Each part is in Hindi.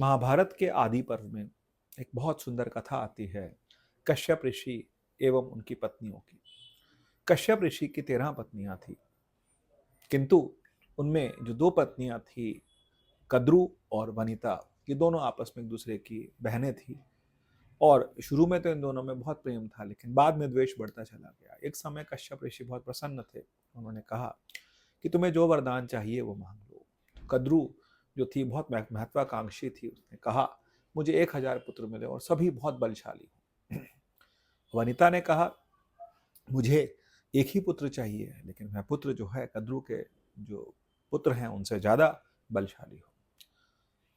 महाभारत के आदि पर्व में एक बहुत सुंदर कथा आती है कश्यप ऋषि एवं उनकी पत्नियों की। कश्यप ऋषि की 13 पत्नियां थी, किंतु उनमें जो दो पत्नियां थी, कद्रु और वनिता, ये दोनों आपस में एक दूसरे की बहनें थी। और शुरू में तो इन दोनों में बहुत प्रेम था, लेकिन बाद में द्वेष बढ़ता चला गया। एक समय कश्यप ऋषि बहुत प्रसन्न थे। उन्होंने कहा कि तुम्हें जो वरदान चाहिए वो मांग लो। कद्रु जो थी बहुत महत्वाकांक्षी थी, उसने कहा मुझे 1000 पुत्र मिले और सभी बहुत बलशाली हो। वनिता ने कहा मुझे एक ही पुत्र चाहिए, लेकिन वह पुत्र जो है कद्रु के जो पुत्र हैं उनसे ज्यादा बलशाली हो।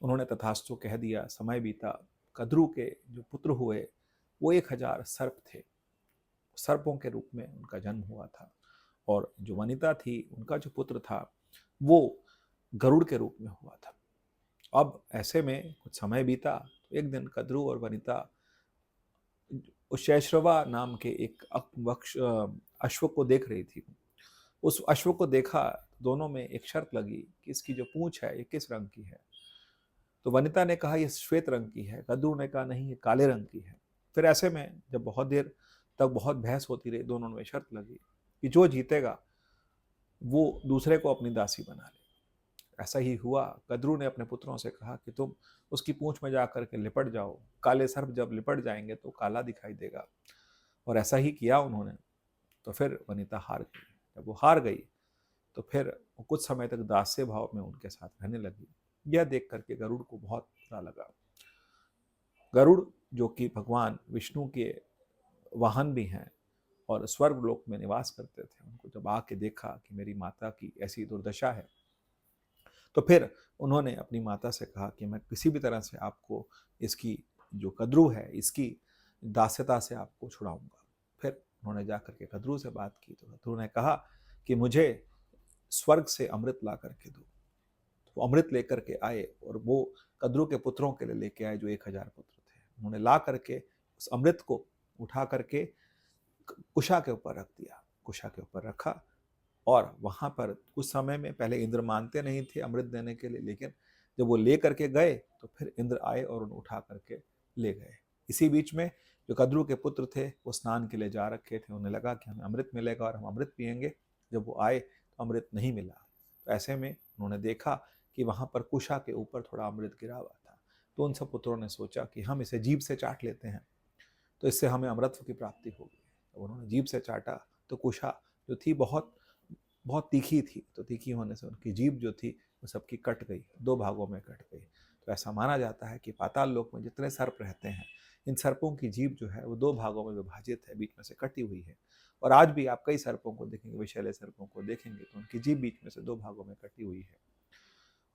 उन्होंने तथास्तु कह दिया। समय बीता। कद्रु के जो पुत्र हुए वो 1000 सर्प थे। सर्पों के रूप में उनका जन्म हुआ था। और जो वनिता थी, उनका जो पुत्र था वो गरुड़ के रूप में हुआ था। अब ऐसे में कुछ समय बीता तो एक दिन कद्रु और वनिता उस शैशरवा नाम के एक अश्व को देख रही थी। उस अश्व को देखा, दोनों में एक शर्त लगी कि इसकी जो पूंछ है ये किस रंग की है। तो वनिता ने कहा ये श्वेत रंग की है, कद्रू ने कहा नहीं ये काले रंग की है। फिर ऐसे में जब बहुत देर तक बहुत बहस होती रही, दोनों में शर्त लगी कि जो जीतेगा वो दूसरे को अपनी दासी बना ले। ऐसा ही हुआ। कद्रू ने अपने पुत्रों से कहा कि तुम उसकी पूंछ में जाकर के लिपट जाओ, काले सर्प जब लिपट जाएंगे तो काला दिखाई देगा। और ऐसा ही किया उन्होंने। तो फिर वनिता हार गई। जब वो हार गई तो फिर वो कुछ समय तक दास्य भाव में उनके साथ रहने लगी। यह देख करके गरुड़ को बहुत बुरा लगा। गरुड़ जो कि भगवान विष्णु के वाहन भी हैं और स्वर्ग लोक में निवास करते थे, उनको जब आके देखा कि मेरी माता की ऐसी दुर्दशा है, तो फिर उन्होंने अपनी माता से कहा कि मैं किसी भी तरह से आपको इसकी जो कद्रू है इसकी दास्यता से आपको छुड़ाऊंगा। फिर उन्होंने जाकर के कद्रू से बात की तो कद्रू ने कहा कि मुझे स्वर्ग से अमृत ला करके दो। तो वो अमृत लेकर के आए और वो कद्रू के पुत्रों के लिए लेके आए जो 1000 पुत्र थे। उन्होंने ला करके उस अमृत को उठा करके कुशा के ऊपर रख दिया। कुशा के ऊपर रखा और वहां पर कुछ समय में पहले इंद्र मानते नहीं थे अमृत देने के लिए, लेकिन जब वो ले करके गए तो फिर इंद्र आए और उन्हें उठा करके ले गए। इसी बीच में जो कद्रू के पुत्र थे वो स्नान के लिए जा रखे थे। उन्हें लगा कि हमें अमृत मिलेगा और हम अमृत पियेंगे। जब वो आए तो अमृत नहीं मिला। तो ऐसे में उन्होंने देखा कि वहां पर कुशा के ऊपर थोड़ा अमृत गिरा हुआ था। तो उन सब पुत्रों ने सोचा कि हम इसे जीभ से चाट लेते हैं, तो इससे हमें अमृतत्व की प्राप्ति होगी। तो उन्होंने जीभ से चाटा तो कुशा जो थी बहुत बहुत तीखी थी। तो तीखी होने से उनकी जीभ जो थी वो सबकी कट गई, दो भागों में कट गई। तो ऐसा माना जाता है कि पाताल लोक में जितने सर्प रहते हैं, इन सर्पों की जीभ जो है वो दो भागों में विभाजित है, बीच में से कटी हुई है। और आज भी आप कई सर्पों को देखेंगे, विषैले सर्पों को देखेंगे तो उनकी जीभ बीच में से दो भागों में कटी हुई है।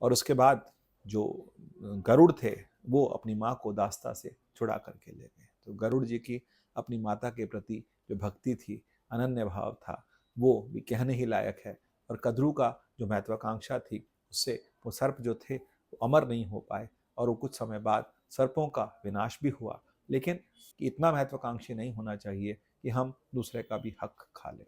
और उसके बाद जो गरुड़ थे वो अपनी माँ को दास्ता से छुड़ा करके ले गए। तो गरुड़ जी की अपनी माता के प्रति जो भक्ति थी, अनन्य भाव था, वो भी कहने ही लायक है। और कद्रू का जो महत्वाकांक्षा थी, उससे वो सर्प जो थे वो अमर नहीं हो पाए और वो कुछ समय बाद सर्पों का विनाश भी हुआ। लेकिन इतना महत्वाकांक्षी नहीं होना चाहिए कि हम दूसरे का भी हक खा लें।